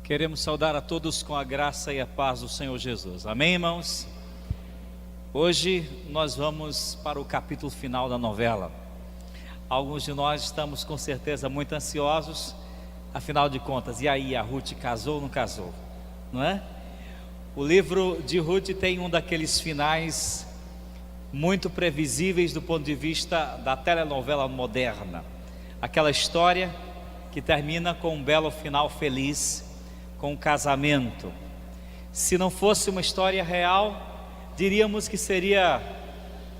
Queremos saudar a todos com a graça e a paz do Senhor Jesus. Amém, irmãos? Hoje nós vamos para o capítulo final da novela. Alguns de nós estamos com certeza muito ansiosos, afinal de contas, e aí, a Ruth casou ou não casou? Não é? O livro de Ruth tem um daqueles finais muito previsíveis do ponto de vista da telenovela moderna. Aquela história que termina com um belo final feliz, com um casamento. Se não fosse uma história real, diríamos que seria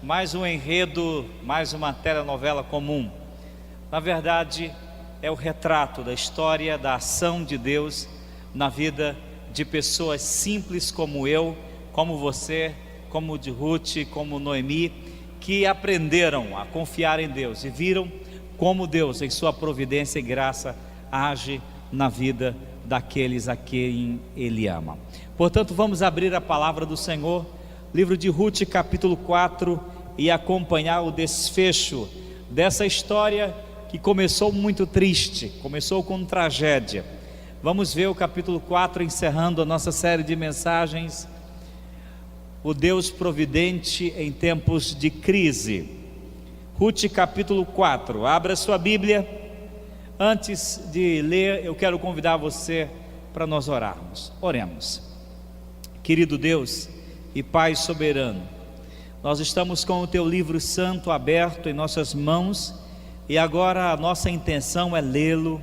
mais um enredo, mais uma telenovela comum. Na verdade, é o retrato da história, da ação de Deus na vida de pessoas simples como eu, como você, como de Ruth, como Noemi, que aprenderam a confiar em Deus e viram como Deus, em sua providência e graça, age na vida daqueles a quem Ele ama. Portanto, vamos abrir a palavra do Senhor, livro de Ruth, capítulo 4, e acompanhar o desfecho dessa história que começou muito triste, começou com tragédia. Vamos ver o capítulo 4, encerrando a nossa série de mensagens, o Deus providente em tempos de crise. Ruth, capítulo 4, abra sua Bíblia. Antes de ler, eu quero convidar você para nós orarmos. Oremos. Querido Deus e Pai soberano, nós estamos com o Teu livro santo aberto em nossas mãos, e agora a nossa intenção é lê-lo,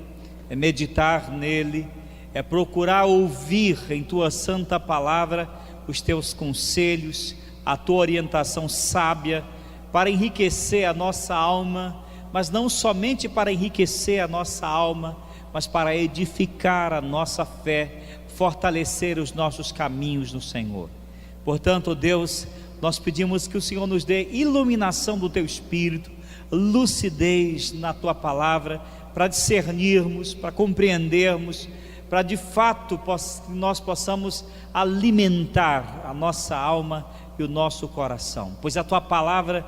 é meditar nele, é procurar ouvir em Tua santa palavra os Teus conselhos, a Tua orientação sábia, para enriquecer a nossa alma, mas não somente para enriquecer a nossa alma, mas para edificar a nossa fé, fortalecer os nossos caminhos no Senhor. Portanto, Deus, nós pedimos que o Senhor nos dê iluminação do Teu Espírito, lucidez na Tua palavra, para discernirmos, para compreendermos, para de fato nós possamos alimentar a nossa alma e o nosso coração, pois a Tua palavra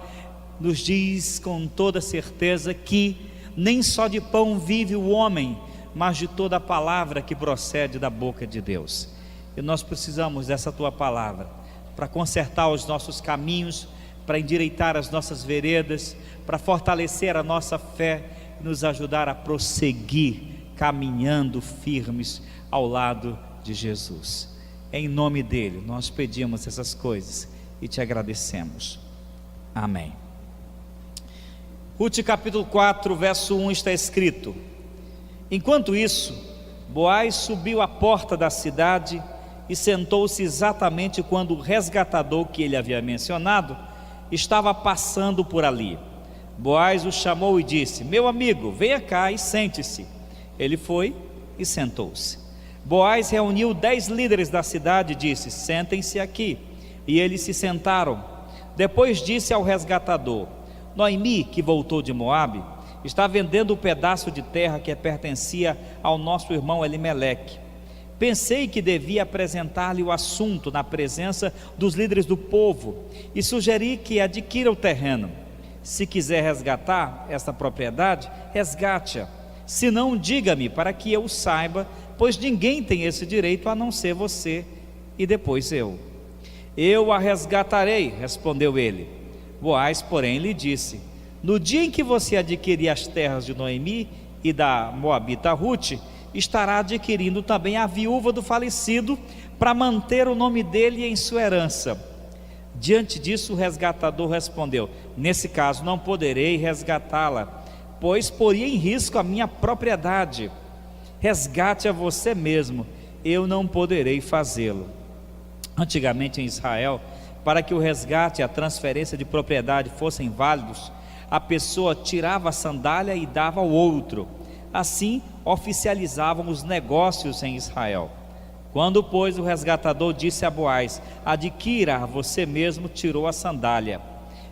nos diz com toda certeza que nem só de pão vive o homem, mas de toda a palavra que procede da boca de Deus. E nós precisamos dessa Tua palavra para consertar os nossos caminhos, para endireitar as nossas veredas, para fortalecer a nossa fé e nos ajudar a prosseguir caminhando firmes ao lado de Jesus. Em nome dele nós pedimos essas coisas e te agradecemos. Amém. Ruth capítulo 4, verso 1 está escrito: Enquanto isso, Boaz subiu à porta da cidade e sentou-se exatamente quando o resgatador que ele havia mencionado estava passando por ali. Boaz o chamou e disse: Meu amigo, venha cá e sente-se. Ele foi e sentou-se. Boaz reuniu 10 líderes da cidade e disse: Sentem-se aqui. E eles se sentaram. Depois disse ao resgatador: Noemi, que voltou de Moabe, está vendendo o pedaço de terra que pertencia ao nosso irmão Elimeleque. Pensei que devia apresentar-lhe o assunto na presença dos líderes do povo e sugeri que adquira o terreno. Se quiser resgatar esta propriedade, resgate-a. Se não, diga-me para que eu saiba, pois ninguém tem esse direito a não ser você e depois eu. Eu a resgatarei, respondeu ele. Boaz, porém, lhe disse: No dia em que você adquirir as terras de Noemi e da Moabita Ruth, estará adquirindo também a viúva do falecido, para manter o nome dele em sua herança. Diante disso, o resgatador respondeu: Nesse caso não poderei resgatá-la, pois poria em risco a minha propriedade. Resgate a você mesmo, eu não poderei fazê-lo. Antigamente em Israel, para que o resgate e a transferência de propriedade fossem válidos, a pessoa tirava a sandália e dava ao outro. Assim oficializavam os negócios em Israel. Quando, pois, o resgatador disse a Boaz: Adquira a você mesmo, tirou a sandália.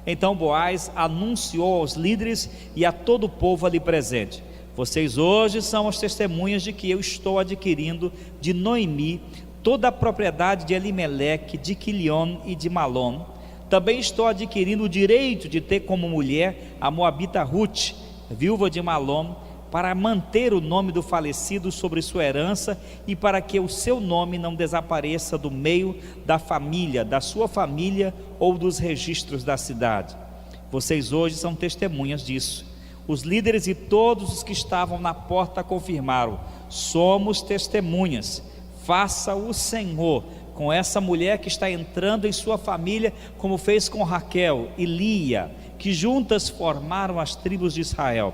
Então Boaz anunciou aos líderes e a todo o povo ali presente: Vocês hoje são as testemunhas de que eu estou adquirindo de Noemi toda a propriedade de Elimeleque, de Quilion e de Malom. Também estou adquirindo o direito de ter como mulher a Moabita Ruth, viúva de Malom, para manter o nome do falecido sobre sua herança e para que o seu nome não desapareça do meio da família, da sua família ou dos registros da cidade. Vocês hoje são testemunhas disso. Os líderes e todos os que estavam na porta confirmaram: somos testemunhas. Faça o Senhor com essa mulher que está entrando em sua família, como fez com Raquel e Lia, que juntas formaram as tribos de Israel.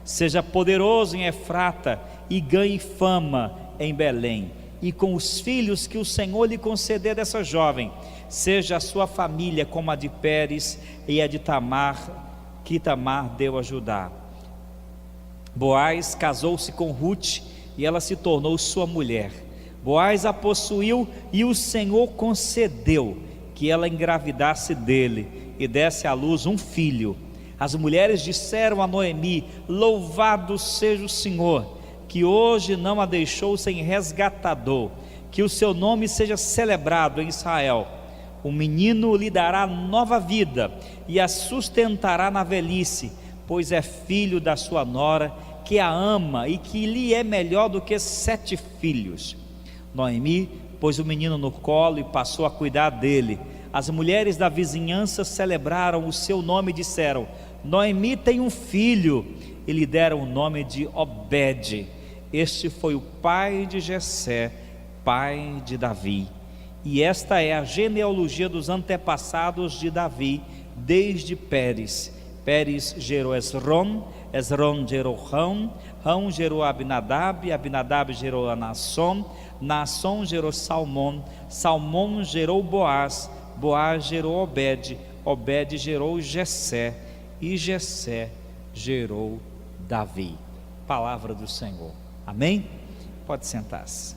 Seja poderoso em Efrata e ganhe fama em Belém. E com os filhos que o Senhor lhe conceder dessa jovem, seja a sua família como a de Pérez e a de Tamar, que Tamar deu a Judá. Boaz casou-se com Rute e ela se tornou sua mulher. Boaz a possuiu e o Senhor concedeu que ela engravidasse dele e desse à luz um filho. As mulheres disseram a Noemi: louvado seja o Senhor, que hoje não a deixou sem resgatador, que o seu nome seja celebrado em Israel. O menino lhe dará nova vida e a sustentará na velhice, pois é filho da sua nora, que a ama e que lhe é melhor do que 7 filhos. Noemi pôs o menino no colo e passou a cuidar dele. As mulheres da vizinhança celebraram o seu nome e disseram: Noemi tem um filho, e lhe deram o nome de Obed. Este foi o pai de Jessé, pai de Davi. E esta é a genealogia dos antepassados de Davi, desde Pérez. Pérez gerou Esrom, Esrom gerou Rão, Rão gerou Abinadab, Abinadab gerou Naasson, Naasson gerou Salmão, Salmão gerou Boaz, Boaz gerou Obed, Obed gerou Jessé, e Jessé gerou Davi. Palavra do Senhor. Amém? Pode sentar-se.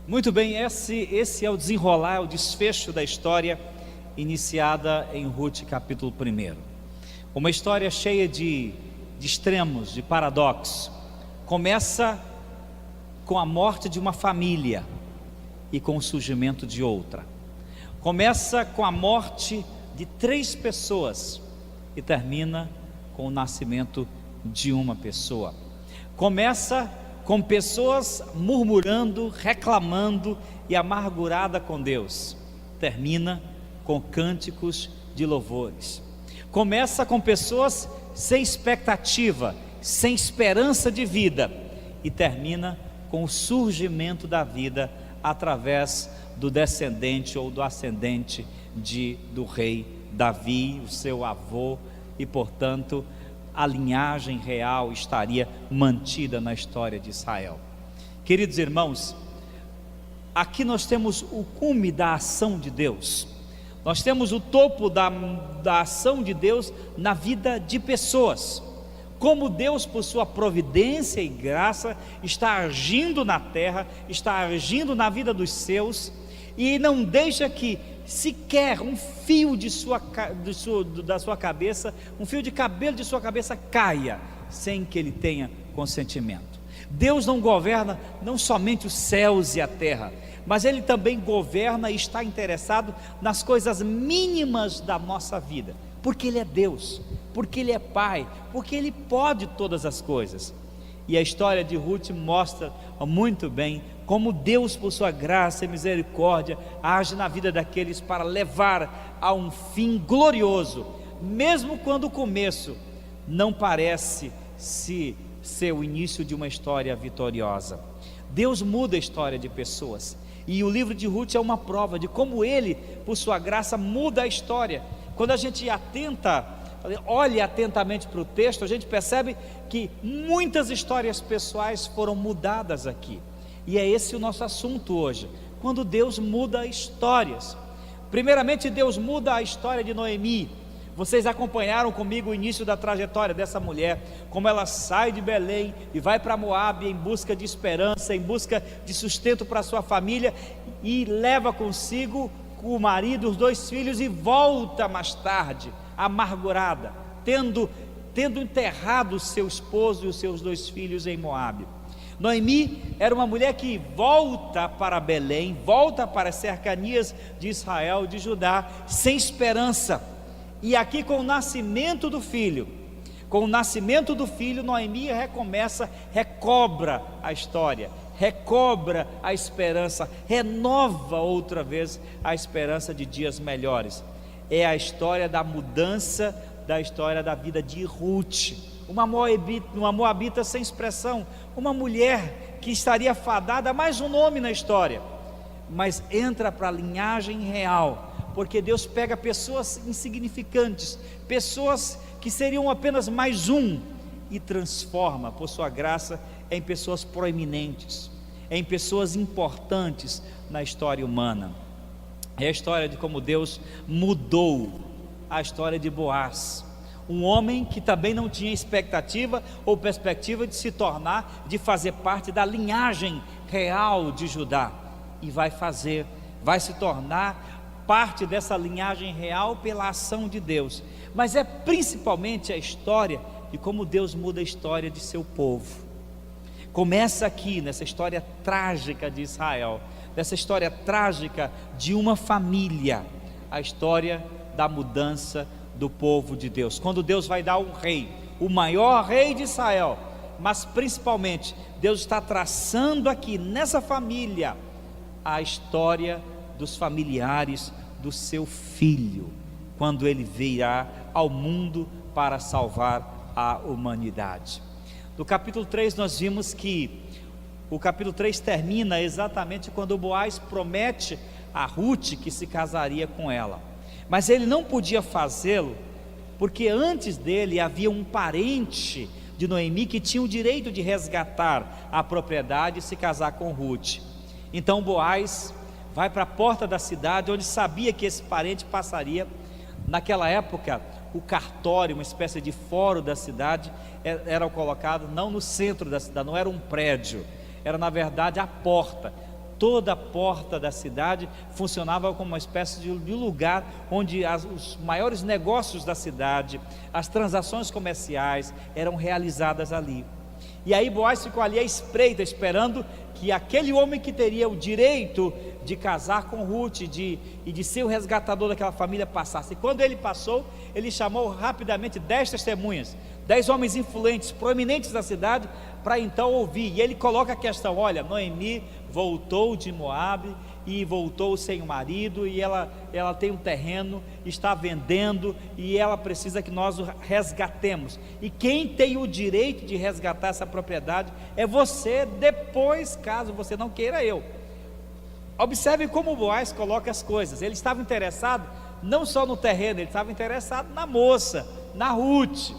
Muito bem, esse é o desenrolar, o desfecho da história iniciada em Rute capítulo 1. Uma história cheia de extremos, de paradoxos. Começa com a morte de uma família e com o surgimento de outra. Começa com a morte de 3 pessoas e termina com o nascimento de uma pessoa. Começa com pessoas murmurando, reclamando e amargurada com Deus. Termina com cânticos de louvores. Começa com pessoas sem expectativa, sem esperança de vida, e termina com o surgimento da vida através do descendente ou do ascendente do rei Davi, o seu avô, e portanto a linhagem real estaria mantida na história de Israel. Queridos irmãos, aqui nós temos o cume da ação de Deus. Nós temos o topo da ação de Deus na vida de pessoas. Como Deus, por sua providência e graça, está agindo na terra, está agindo na vida dos seus, e não deixa que sequer um fio da sua cabeça, um fio de cabelo de sua cabeça caia, sem que ele tenha consentimento. Deus não governa não somente os céus e a terra, mas Ele também governa e está interessado nas coisas mínimas da nossa vida, porque Ele é Deus, porque Ele é Pai, porque Ele pode todas as coisas. E a história de Rute mostra muito bem como Deus, por sua graça e misericórdia, age na vida daqueles para levar a um fim glorioso, mesmo quando o começo não parece ser o início de uma história vitoriosa. Deus muda a história de pessoas, e o livro de Rute é uma prova de como Ele, por sua graça, muda a história. Quando a gente olha atentamente para o texto, a gente percebe que muitas histórias pessoais foram mudadas aqui, e é esse o nosso assunto hoje, quando Deus muda histórias. Primeiramente, Deus muda a história de Noemi. Vocês acompanharam comigo o início da trajetória dessa mulher, como ela sai de Belém e vai para Moabe em busca de esperança, em busca de sustento para sua família, e leva consigo o marido, os 2 filhos, e volta mais tarde, amargurada, tendo enterrado o seu esposo e os seus 2 filhos em Moabe. Noemi era uma mulher que volta para Belém, volta para as cercanias de Israel, de Judá, sem esperança. E aqui, com o nascimento do filho, Noemi recobra a história, recobra a esperança, renova outra vez a esperança de dias melhores. É a história da mudança, da história da vida de Ruth, uma moabita sem expressão, uma mulher que estaria fadada a mais um nome na história, mas entra para a linhagem real, porque Deus pega pessoas insignificantes, pessoas que seriam apenas mais um, e transforma por sua graça em pessoas proeminentes, em pessoas importantes na história humana. É a história de como Deus mudou a história de Boaz, um homem que também não tinha expectativa ou perspectiva de se tornar, de fazer parte da linhagem real de Judá, e vai se tornar parte dessa linhagem real pela ação de Deus. Mas é principalmente a história de como Deus muda a história de seu povo. Começa aqui nessa história trágica de Israel, dessa história trágica de uma família, a história da mudança do povo de Deus, quando Deus vai dar um rei, o maior rei de Israel, mas principalmente Deus está traçando aqui nessa família a história dos familiares do seu filho, quando ele virá ao mundo para salvar a humanidade. No capítulo 3 nós vimos que o capítulo 3 termina exatamente quando Boaz promete a Ruth que se casaria com ela, mas ele não podia fazê-lo, porque antes dele havia um parente de Noemi que tinha o direito de resgatar a propriedade e se casar com Ruth. Então Boaz vai para a porta da cidade, onde sabia que esse parente passaria. Naquela época, o cartório, uma espécie de fórum da cidade, era colocado não no centro da cidade, não era um prédio, era na verdade a porta. Toda a porta da cidade funcionava como uma espécie de lugar onde os maiores negócios da cidade, as transações comerciais eram realizadas ali. E aí Boaz ficou ali à espreita, esperando que aquele homem que teria o direito de casar com Ruth e de ser o resgatador daquela família passasse. E quando ele passou, ele chamou rapidamente 10 testemunhas, 10 homens influentes, proeminentes da cidade, para então ouvir. E ele coloca a questão: olha, Noemi voltou de Moabe e voltou sem o marido, e ela tem um terreno, está vendendo, e ela precisa que nós o resgatemos, e quem tem o direito de resgatar essa propriedade é você, depois, caso você não queira, eu. Observe como Boaz coloca as coisas. Ele estava interessado não só no terreno, ele estava interessado na moça, na Ruth,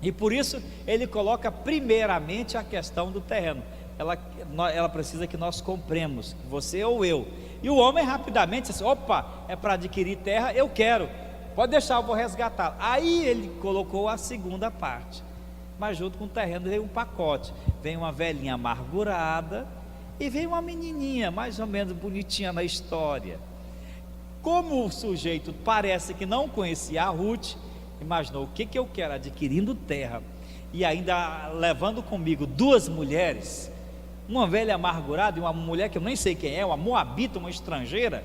e por isso ele coloca primeiramente a questão do terreno. Ela precisa que nós compremos, você ou eu. E o homem rapidamente disse: opa, é para adquirir terra, eu quero, pode deixar, eu vou resgatar. Aí ele colocou a segunda parte, mas junto com o terreno veio um pacote, vem uma velhinha amargurada e veio uma menininha mais ou menos bonitinha na história. Como o sujeito parece que não conhecia a Ruth, imaginou: o que eu quero adquirindo terra e ainda levando comigo 2 mulheres, uma velha amargurada e uma mulher que eu nem sei quem é, uma moabita, uma estrangeira,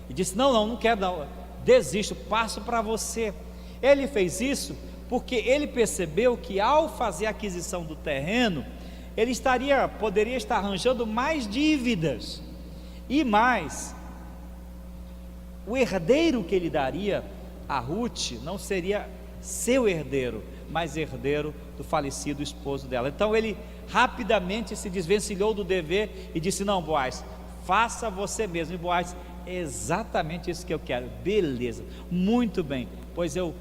e disse: não quero não, desisto, passo para você. Ele fez isso porque ele percebeu que ao fazer a aquisição do terreno, ele poderia estar arranjando mais dívidas, e mais, o herdeiro que ele daria a Ruth não seria seu herdeiro, mas herdeiro do falecido esposo dela. Então ele rapidamente se desvencilhou do dever e disse: não, Boaz, faça você mesmo. E Boaz: é exatamente isso que eu quero. Beleza, muito bem, pois eu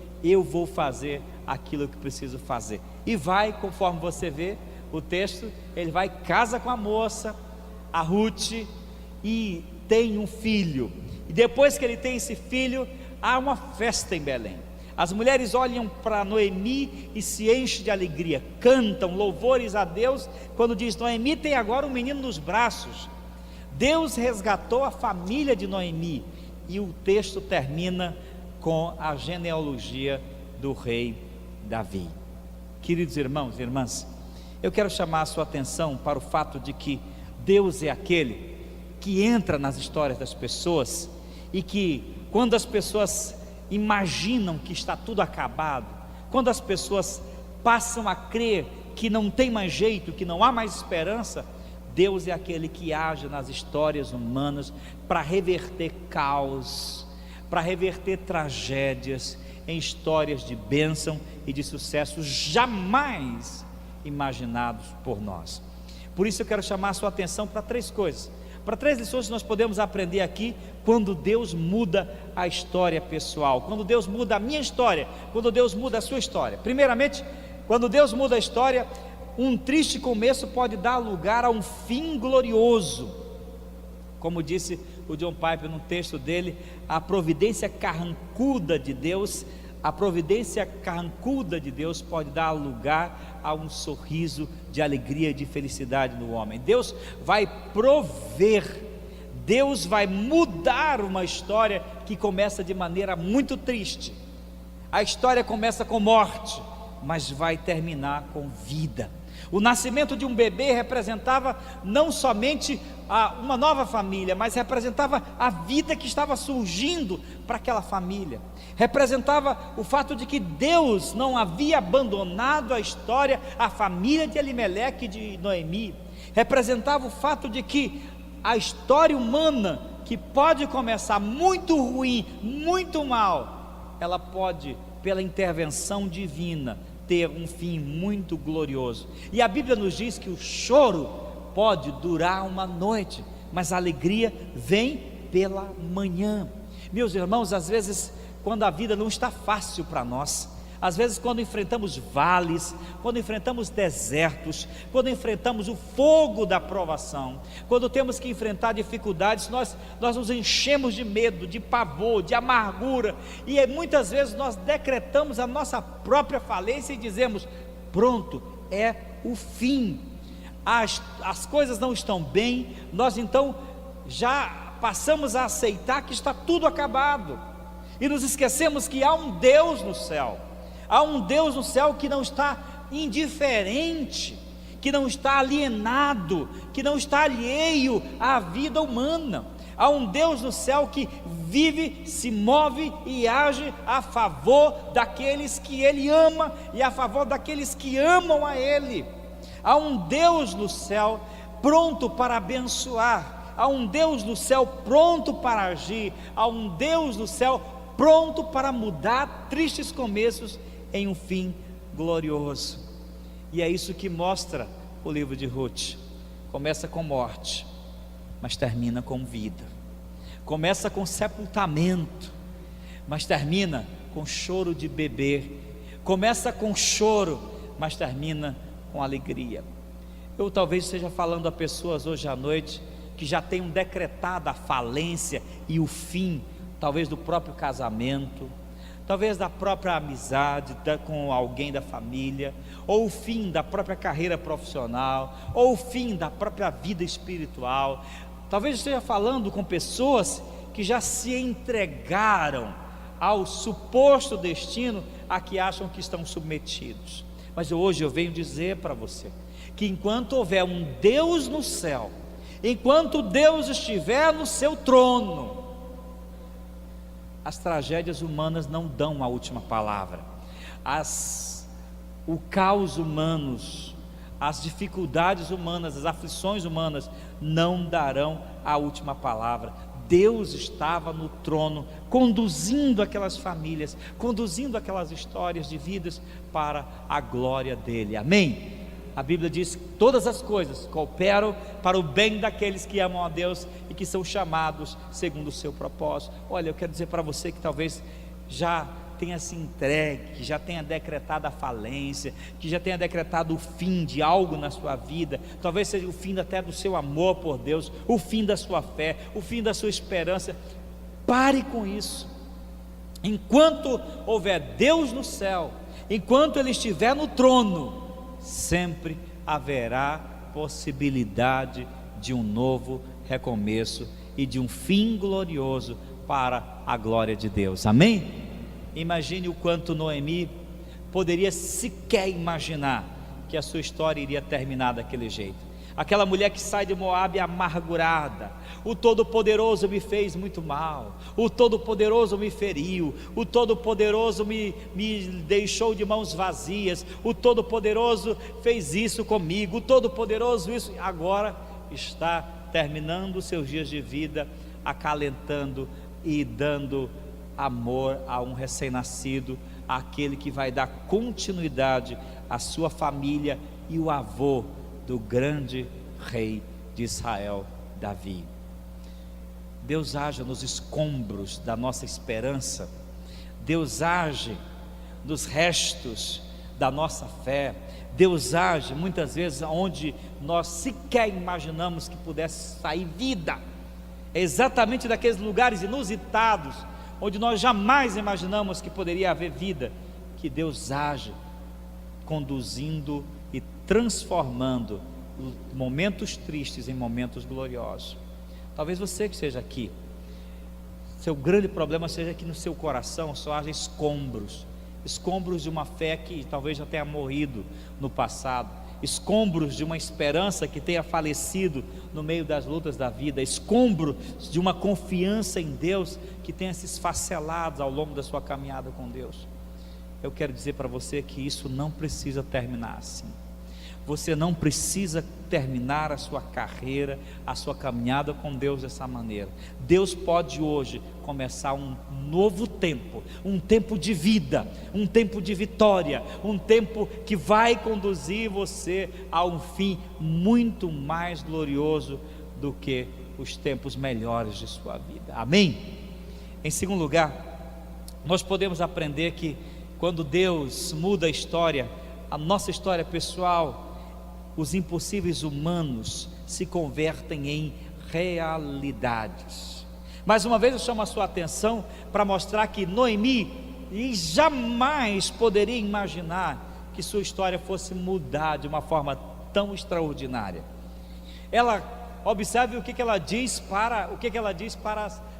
vou fazer aquilo que preciso fazer. E vai, conforme você vê o texto, ele vai, casa com a moça, a Ruth, e tem um filho. E depois que ele tem esse filho, há uma festa em Belém. As mulheres olham para Noemi e se enchem de alegria, cantam louvores a Deus, quando diz: Noemi tem agora um menino nos braços. Deus resgatou a família de Noemi, e o texto termina com a genealogia do rei Davi. Queridos irmãos e irmãs, eu quero chamar a sua atenção para o fato de que Deus é aquele que entra nas histórias das pessoas, e que quando as pessoas imaginam que está tudo acabado, quando as pessoas passam a crer que não tem mais jeito, que não há mais esperança, Deus é aquele que age nas histórias humanas para reverter caos, para reverter tragédias em histórias de bênção e de sucesso jamais imaginados por nós. Por isso eu quero chamar a sua atenção para três coisas, para três lições que nós podemos aprender aqui quando Deus muda a história pessoal, quando Deus muda a minha história, quando Deus muda a sua história. Primeiramente, quando Deus muda a história, um triste começo pode dar lugar a um fim glorioso. Como disse o John Piper no texto dele, a providência carrancuda de Deus, pode dar lugar a um sorriso de alegria e de felicidade no homem. Deus vai prover, Deus vai mudar uma história que começa de maneira muito triste. A história começa com morte, mas vai terminar com vida. O nascimento de um bebê representava não somente uma nova família, mas representava a vida que estava surgindo para aquela família. Representava o fato de que Deus não havia abandonado a história, a família de Elimeleque e de Noemi. Representava o fato de que a história humana, que pode começar muito ruim, muito mal, ela pode, pela intervenção divina, ter um fim muito glorioso. E a Bíblia nos diz que o choro pode durar uma noite, mas a alegria vem pela manhã. Meus irmãos, às vezes quando a vida não está fácil para nós, às vezes quando enfrentamos vales, quando enfrentamos desertos, quando enfrentamos o fogo da provação, quando temos que enfrentar dificuldades, nós nos enchemos de medo, de pavor, de amargura, e muitas vezes nós decretamos a nossa própria falência e dizemos: pronto, é o fim, as coisas não estão bem. Nós então já passamos a aceitar que está tudo acabado, e nos esquecemos que há um Deus no céu. Há um Deus no céu que não está indiferente, que não está alienado, que não está alheio à vida humana. Há um Deus no céu que vive, se move e age a favor daqueles que Ele ama e a favor daqueles que amam a Ele. Há um Deus no céu pronto para abençoar, há um Deus no céu pronto para agir, há um Deus no céu pronto para mudar tristes começos em um fim glorioso. E é isso que mostra o livro de Ruth. Começa com morte, mas termina com vida. Começa com sepultamento, mas termina com choro de bebê. Começa com choro, mas termina com alegria. Eu talvez esteja falando a pessoas hoje à noite que já tenham decretado a falência e o fim, talvez do próprio casamento, talvez da própria amizade com alguém da família, ou o fim da própria carreira profissional, ou o fim da própria vida espiritual. Talvez esteja falando com pessoas que já se entregaram ao suposto destino a que acham que estão submetidos. Mas hoje eu venho dizer para você que enquanto houver um Deus no céu, enquanto Deus estiver no seu trono, as tragédias humanas não dão a última palavra. O caos humano, as dificuldades humanas, as aflições humanas não darão a última palavra. Deus estava no trono, conduzindo aquelas famílias, conduzindo aquelas histórias de vidas para a glória dele. Amém? A Bíblia diz que todas as coisas cooperam para o bem daqueles que amam a Deus e que são chamados segundo o seu propósito. Olha, eu quero dizer para você que talvez já tenha se entregue, que já tenha decretado a falência, que já tenha decretado o fim de algo na sua vida, talvez seja o fim até do seu amor por Deus, o fim da sua fé, o fim da sua esperança. Pare com isso. Enquanto houver Deus no céu, enquanto Ele estiver no trono, sempre haverá possibilidade de um novo recomeço e de um fim glorioso para a glória de Deus. Amém? Imagine o quanto Noemi poderia sequer imaginar que a sua história iria terminar daquele jeito. Aquela mulher que sai de Moabe amargurada: o Todo-Poderoso me fez muito mal, o Todo-Poderoso me feriu, o Todo-Poderoso me deixou de mãos vazias, o Todo-Poderoso fez isso comigo, o Todo-Poderoso isso. Agora está terminando os seus dias de vida, acalentando e dando amor a um recém-nascido, aquele que vai dar continuidade à sua família e o avô do grande rei de Israel, Davi. Deus age nos escombros da nossa esperança, Deus age nos restos da nossa fé, Deus age muitas vezes onde nós sequer imaginamos que pudesse sair vida. É exatamente daqueles lugares inusitados, onde nós jamais imaginamos que poderia haver vida, que Deus age, conduzindo e transformando momentos tristes em momentos gloriosos. Talvez você que esteja aqui, seu grande problema seja que no seu coração só haja escombros de uma fé que talvez já tenha morrido no passado, escombros de uma esperança que tenha falecido no meio das lutas da vida, escombros de uma confiança em Deus que tenha se esfacelado ao longo da sua caminhada com Deus. Eu quero dizer para você que isso não precisa terminar assim. Você não precisa terminar a sua carreira, a sua caminhada com Deus dessa maneira. Deus pode hoje começar um novo tempo, um tempo de vida, um tempo de vitória, um tempo que vai conduzir você a um fim muito mais glorioso do que os tempos melhores de sua vida. Amém? Em segundo lugar, nós podemos aprender que quando Deus muda a história, a nossa história pessoal, os impossíveis humanos se convertem em realidades. Mais uma vez eu chamo a sua atenção para mostrar que Noemi jamais poderia imaginar que sua história fosse mudar de uma forma tão extraordinária. Ela, observe o que ela diz para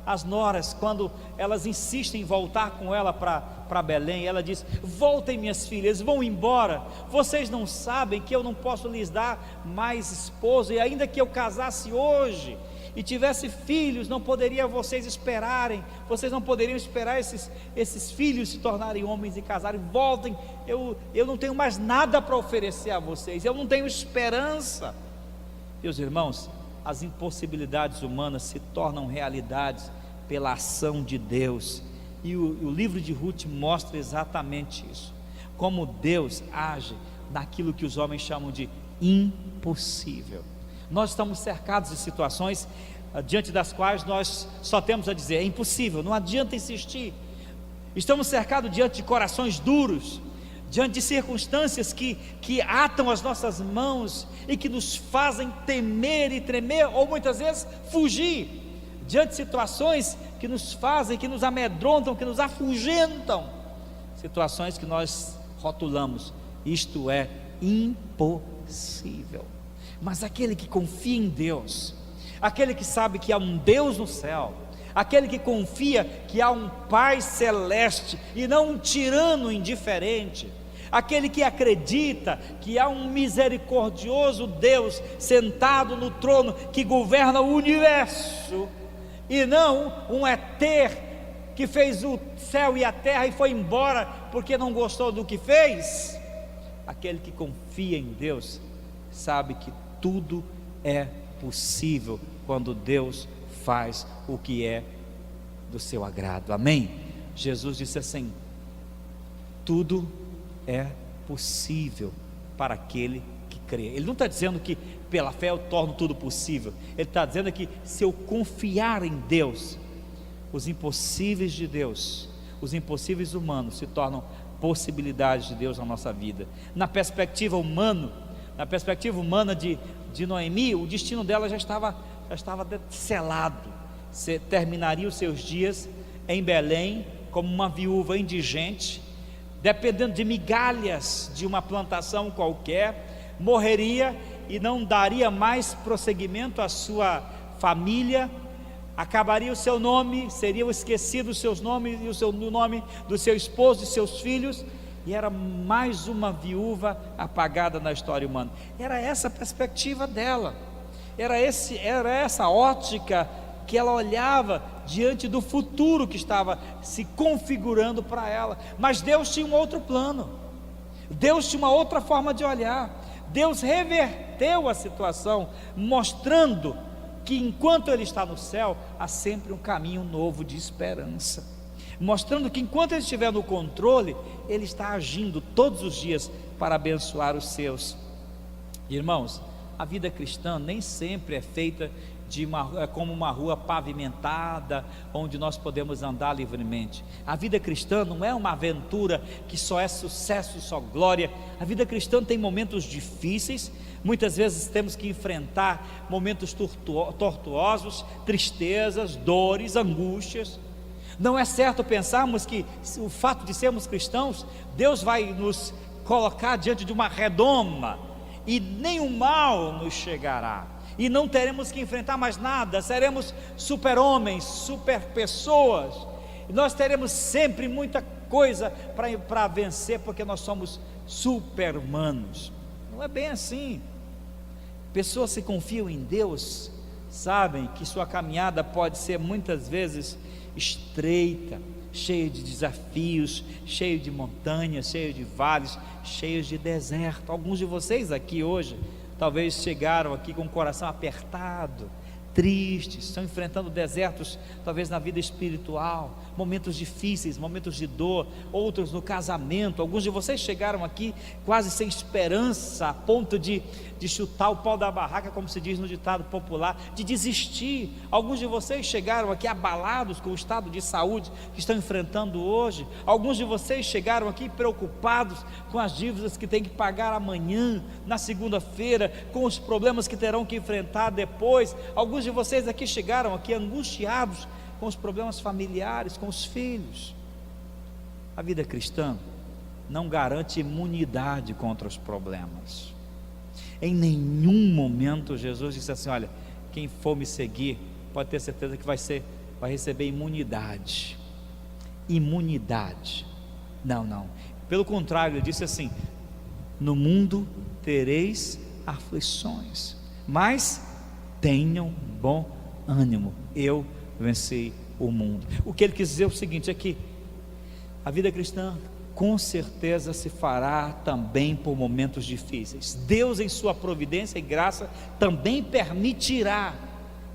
as noras, quando elas insistem em voltar com ela para Belém. Ela diz: voltem, minhas filhas, vão embora, vocês não sabem que eu não posso lhes dar mais esposo, e ainda que eu casasse hoje e tivesse filhos, não poderia vocês esperarem, vocês não poderiam esperar esses filhos se tornarem homens e casarem. Voltem, eu não tenho mais nada para oferecer a vocês, eu não tenho esperança. Meus irmãos, as impossibilidades humanas se tornam realidades pela ação de Deus, e o livro de Ruth mostra exatamente isso, como Deus age naquilo que os homens chamam de impossível. Nós estamos cercados de situações diante das quais nós só temos a dizer: é impossível, não adianta insistir. Estamos cercados diante de corações duros, diante de circunstâncias que atam as nossas mãos e que nos fazem temer e tremer, ou muitas vezes fugir, diante de situações que nos fazem, que nos amedrontam, que nos afugentam, situações que nós rotulamos: isto é impossível. Mas aquele que confia em Deus, aquele que sabe que há um Deus no céu, aquele que confia que há um Pai celeste e não um tirano indiferente, aquele que acredita que há um misericordioso Deus sentado no trono que governa o universo, e não um Eter que fez o céu e a terra e foi embora porque não gostou do que fez. Aquele que confia em Deus sabe que tudo é possível quando Deus faz o que é do seu agrado. Amém? Jesus disse assim: tudo é possível para aquele que crê. Ele não está dizendo que pela fé eu torno tudo possível. Ele está dizendo que se eu confiar em Deus, os impossíveis de Deus, os impossíveis humanos se tornam possibilidades de Deus na nossa vida. Na perspectiva humana de Noemi, o destino dela já estava selado. Você terminaria os seus dias em Belém como uma viúva indigente, dependendo de migalhas de uma plantação qualquer, morreria e não daria mais prosseguimento à sua família, acabaria o seu nome, seriam esquecidos os seus nomes e o nome do seu esposo e seus filhos, e era mais uma viúva apagada na história humana. Era essa a perspectiva dela, era essa ótica que ela olhava diante do futuro que estava se configurando para ela. Mas Deus tinha um outro plano, Deus tinha uma outra forma de olhar. Deus reverteu a situação, mostrando que enquanto Ele está no céu, há sempre um caminho novo de esperança, mostrando que enquanto Ele estiver no controle, Ele está agindo todos os dias para abençoar os seus. Irmãos, a vida cristã nem sempre é feita como uma rua pavimentada, onde nós podemos andar livremente. A vida cristã não é uma aventura que só é sucesso, só glória. A vida cristã tem momentos difíceis, muitas vezes temos que enfrentar momentos tortuosos, tristezas, dores, angústias. Não é certo pensarmos que o fato de sermos cristãos, Deus vai nos colocar diante de uma redoma e nenhum mal nos chegará, e não teremos que enfrentar mais nada, seremos super-homens, super-pessoas, e nós teremos sempre muita coisa para vencer, porque nós somos super-humanos. Não é bem assim. Pessoas que confiam em Deus sabem que sua caminhada pode ser muitas vezes estreita, cheia de desafios, cheia de montanhas, cheia de vales, cheios de deserto. Alguns de vocês aqui hoje talvez chegaram aqui com o coração apertado, tristes, estão enfrentando desertos, talvez na vida espiritual, momentos difíceis, momentos de dor, outros no casamento. Alguns de vocês chegaram aqui quase sem esperança, a ponto de chutar o pau da barraca, como se diz no ditado popular, de desistir. Alguns de vocês chegaram aqui abalados com o estado de saúde que estão enfrentando hoje. Alguns de vocês chegaram aqui preocupados com as dívidas que têm que pagar amanhã, na segunda-feira, com os problemas que terão que enfrentar depois. Alguns de vocês aqui chegaram aqui angustiados com os problemas familiares, com os filhos. A vida cristã não garante imunidade contra os problemas. Em nenhum momento Jesus disse assim: olha, quem for me seguir pode ter certeza que vai receber imunidade. Não, pelo contrário, ele disse assim: no mundo tereis aflições, mas tenham bom ânimo, eu venci o mundo. O que ele quis dizer é o seguinte: é que a vida cristã com certeza se fará também por momentos difíceis. Deus, em sua providência e graça, também permitirá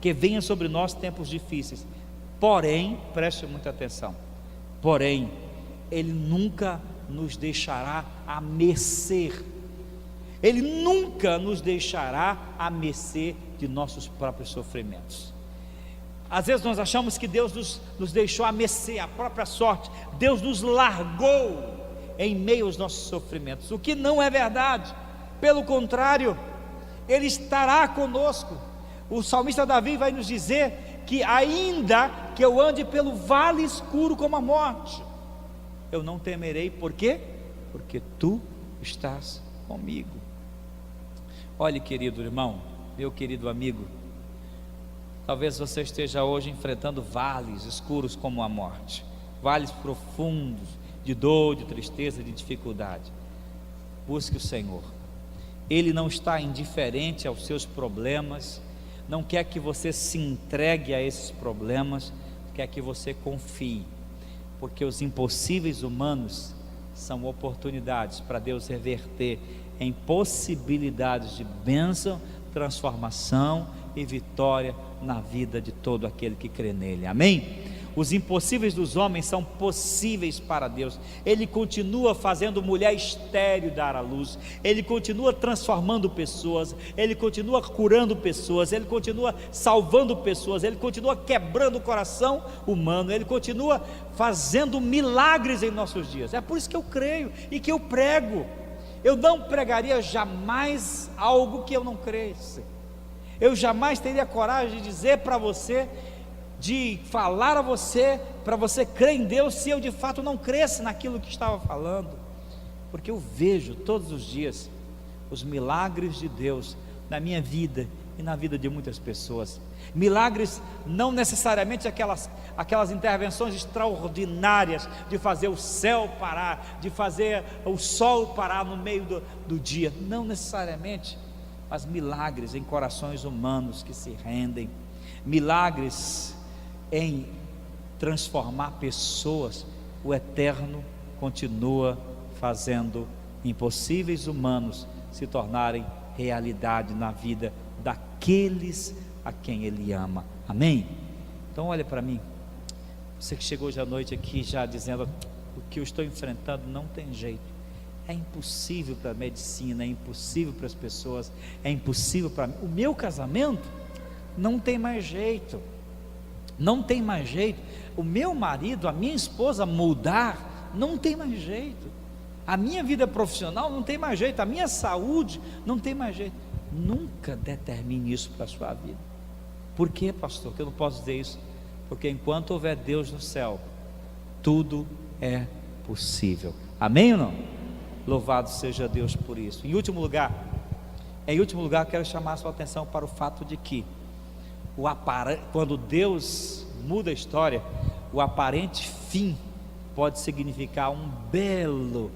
que venha sobre nós tempos difíceis. Porém, preste muita atenção, porém, Ele nunca nos deixará a mercê. Ele nunca nos deixará a mercê de nossos próprios sofrimentos. Às vezes nós achamos que Deus nos deixou a mercê, a própria sorte. Deus nos largou em meio aos nossos sofrimentos, o que não é verdade. Pelo contrário, Ele estará conosco. O salmista Davi vai nos dizer que ainda que eu ande pelo vale escuro como a morte, eu não temerei. Por quê? Porque Tu estás comigo. Olhe, querido irmão, meu querido amigo, talvez você esteja hoje enfrentando vales escuros como a morte, vales profundos de dor, de tristeza, de dificuldade. Busque o Senhor. Ele não está indiferente aos seus problemas, não quer que você se entregue a esses problemas, quer que você confie, porque os impossíveis humanos são oportunidades para Deus reverter em possibilidades de bênção, transformação e vitória na vida de todo aquele que crê nele. Amém? Os impossíveis dos homens são possíveis para Deus. Ele continua fazendo mulher estéril dar à luz, Ele continua transformando pessoas, Ele continua curando pessoas, Ele continua salvando pessoas, Ele continua quebrando o coração humano, Ele continua fazendo milagres em nossos dias. É por isso que eu creio e que eu prego. Eu não pregaria jamais algo que eu não cresça. Eu jamais teria coragem de dizer para você, de falar a você, para você crer em Deus, se eu de fato não cresce naquilo que estava falando, porque eu vejo todos os dias os milagres de Deus na minha vida e na vida de muitas pessoas. Milagres não necessariamente aquelas intervenções extraordinárias de fazer o céu parar, de fazer o sol parar no meio do dia, não necessariamente, mas milagres em corações humanos que se rendem, milagres em transformar pessoas. O Eterno continua fazendo impossíveis humanos se tornarem realidade na vida daqueles a quem Ele ama. Amém? Então olha para mim, você que chegou hoje à noite aqui já dizendo: o que eu estou enfrentando não tem jeito, é impossível para a medicina, é impossível para as pessoas, é impossível para mim, o meu casamento não tem mais jeito, não tem mais jeito, o meu marido, a minha esposa mudar, não tem mais jeito, a minha vida profissional não tem mais jeito, a minha saúde não tem mais jeito. Nunca determine isso para a sua vida. Por que, pastor, que eu não posso dizer isso? Porque enquanto houver Deus no céu, tudo é possível. Amém ou não? Louvado seja Deus por isso. Em último lugar, quero chamar a sua atenção para o fato de que quando Deus muda a história, o aparente fim pode significar um belo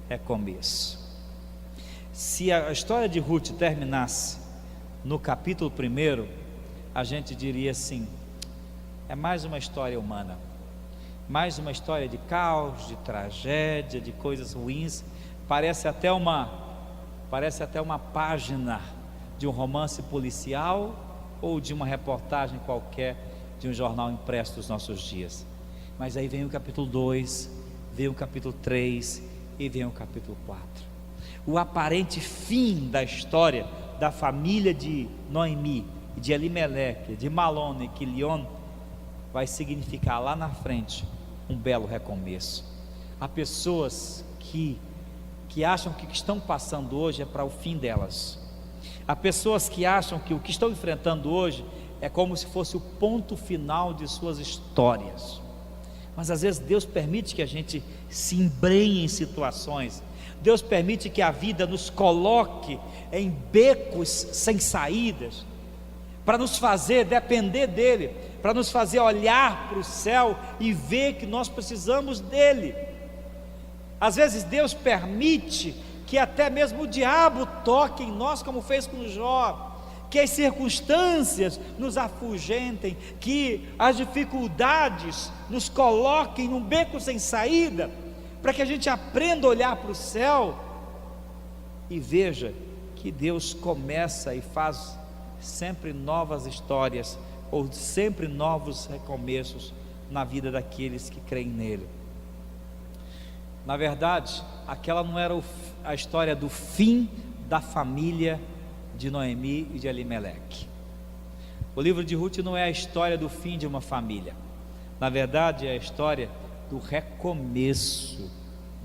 recomeço. Se a história de Ruth terminasse no capítulo 1, a gente diria assim: é mais uma história humana, mais uma história de caos, de tragédia, de coisas ruins. Parece até uma página de um romance policial ou de uma reportagem qualquer de um jornal impresso dos nossos dias. Mas aí vem o capítulo 2, vem o capítulo 3 e vem o capítulo 4. O aparente fim da história da família de Noemi, de Elimeleque, de Malone e Quilion vai significar lá na frente um belo recomeço. Há pessoas que acham que o que estão passando hoje é para o fim delas. Há pessoas que acham que o que estão enfrentando hoje é como se fosse o ponto final de suas histórias. Mas às vezes Deus permite que a gente se embrenhe em situações. Deus permite que a vida nos coloque em becos sem saídas, para nos fazer depender dEle, para nos fazer olhar para o céu e ver que nós precisamos dEle. Às vezes Deus permite que até mesmo o diabo toque em nós, como fez com Jó, que as circunstâncias nos afugentem, que as dificuldades nos coloquem num beco sem saída, para que a gente aprenda a olhar para o céu e veja que Deus começa e faz sempre novas histórias, ou sempre novos recomeços na vida daqueles que creem nele. Na verdade, aquela não era a história do fim da família de Noemi e de Elimeleque. O livro de Ruth não é a história do fim de uma família. Na verdade, é a história do recomeço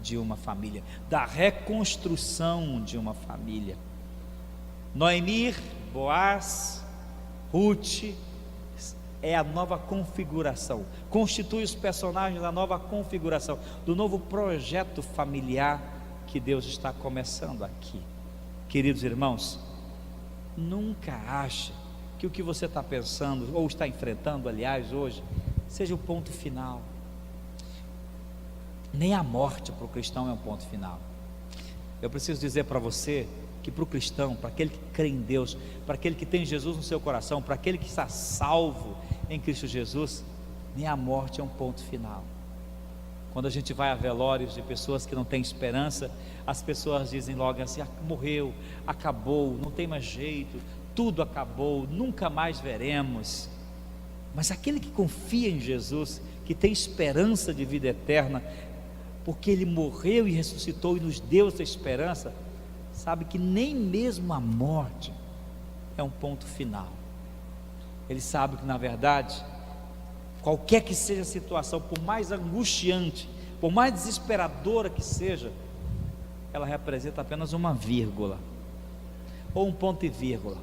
de uma família, da reconstrução de uma família. Noemi, Boaz, Ruth é a nova configuração, constitui os personagens da nova configuração, do novo projeto familiar que Deus está começando aqui. Queridos irmãos, nunca ache que o que você está pensando, ou está enfrentando, aliás, hoje, seja o ponto final. Nem a morte para o cristão é um ponto final. Eu preciso dizer para você que para o cristão, para aquele que crê em Deus, para aquele que tem Jesus no seu coração, para aquele que está salvo em Cristo Jesus, nem a morte é um ponto final. Quando a gente vai a velórios de pessoas que não têm esperança, as pessoas dizem logo assim: morreu, acabou, não tem mais jeito, tudo acabou, nunca mais veremos. Mas aquele que confia em Jesus, que tem esperança de vida eterna, porque Ele morreu e ressuscitou e nos deu essa esperança, sabe que nem mesmo a morte é um ponto final. Ele sabe que, na verdade, qualquer que seja a situação, por mais angustiante, por mais desesperadora que seja, ela representa apenas uma vírgula, ou um ponto e vírgula,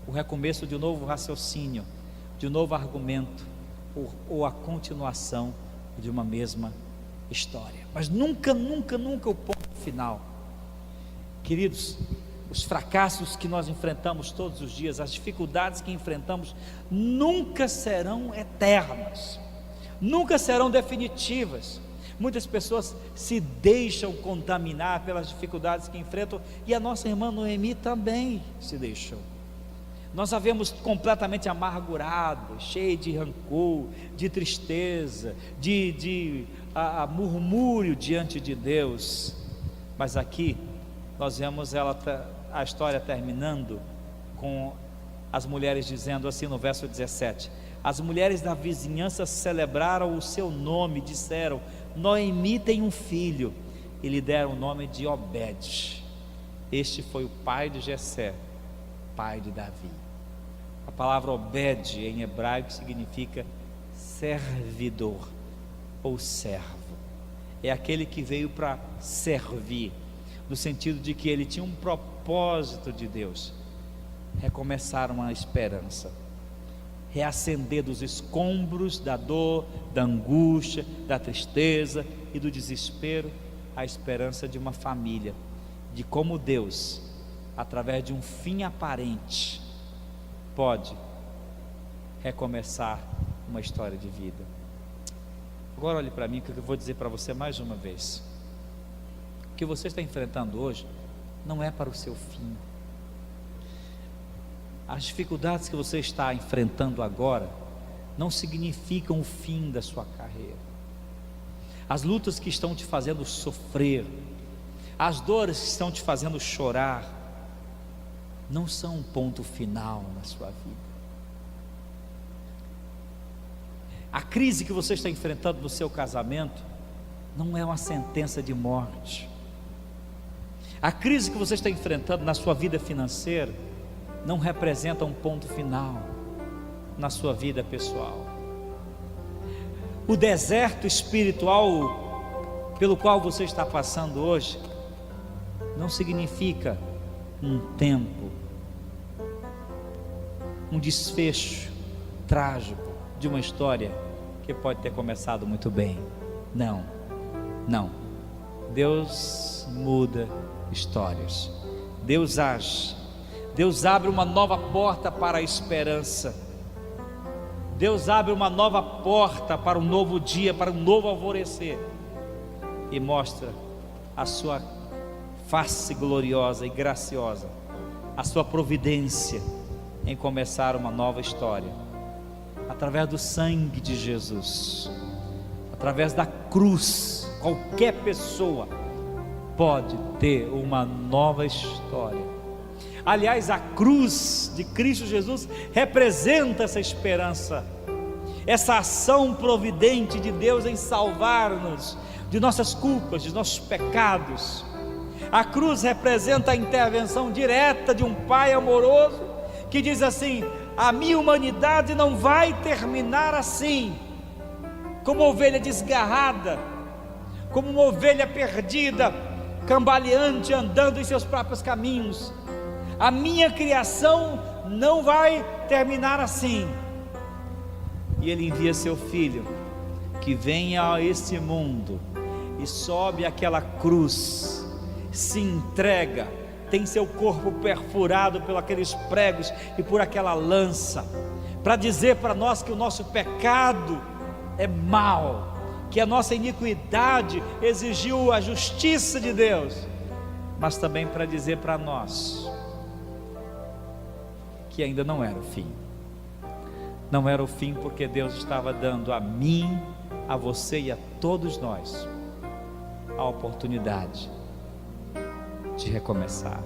o recomeço de um novo raciocínio, de um novo argumento, ou a continuação de uma mesma história. Mas nunca, nunca, nunca o ponto final. Queridos, os fracassos que nós enfrentamos todos os dias, as dificuldades que enfrentamos, nunca serão eternas, nunca serão definitivas. Muitas pessoas se deixam contaminar pelas dificuldades que enfrentam, e a nossa irmã Noemi também se deixou. Nós a vemos completamente amargurada, cheia de rancor, de tristeza, de murmúrio diante de Deus. Mas aqui nós vemos a história terminando com as mulheres dizendo assim no verso 17: as mulheres da vizinhança celebraram o seu nome, disseram: Noemi tem um filho, e lhe deram o nome de Obed. Este foi o pai de Jessé, pai de Davi. A palavra Obed em hebraico significa servidor ou servo. É aquele que veio para servir, no sentido de que ele tinha um propósito de Deus: recomeçar uma esperança, reacender dos escombros da dor, da angústia, da tristeza e do desespero a esperança de uma família, de como Deus, através de um fim aparente, pode recomeçar uma história de vida. Agora olhe para mim, que eu vou dizer para você mais uma vez: o que você está enfrentando hoje não é para o seu fim. As dificuldades que você está enfrentando agora não significam o fim da sua carreira. As lutas que estão te fazendo sofrer, as dores que estão te fazendo chorar, não são um ponto final na sua vida. A crise que você está enfrentando no seu casamento não é uma sentença de morte. A crise que você está enfrentando na sua vida financeira não representa um ponto final na sua vida pessoal. O deserto espiritual pelo qual você está passando hoje não significa um tempo, um desfecho trágico de uma história que pode ter começado muito bem. Não, não. Deus muda histórias. Deus age. Deus abre uma nova porta para a esperança. Deus abre uma nova porta para um novo dia, para um novo alvorecer, e mostra a sua face gloriosa e graciosa, a sua providência em começar uma nova história, através do sangue de Jesus, através da cruz. Qualquer pessoa pode ter uma nova história. Aliás, a cruz de Cristo Jesus representa essa esperança, essa ação providente de Deus em salvar-nos de nossas culpas, de nossos pecados. A cruz representa a intervenção direta de um Pai amoroso, que diz assim: a minha humanidade não vai terminar assim, como ovelha desgarrada, como uma ovelha perdida, cambaleante, andando em seus próprios caminhos. A minha criação não vai terminar assim. E Ele envia seu Filho, que vem a esse mundo e sobe aquela cruz, se entrega, tem seu corpo perfurado por aqueles pregos e por aquela lança, para dizer para nós que o nosso pecado é mau, que a nossa iniquidade exigiu a justiça de Deus, mas também para dizer para nós que ainda não era o fim. Não era o fim, porque Deus estava dando a mim, a você e a todos nós a oportunidade de recomeçar.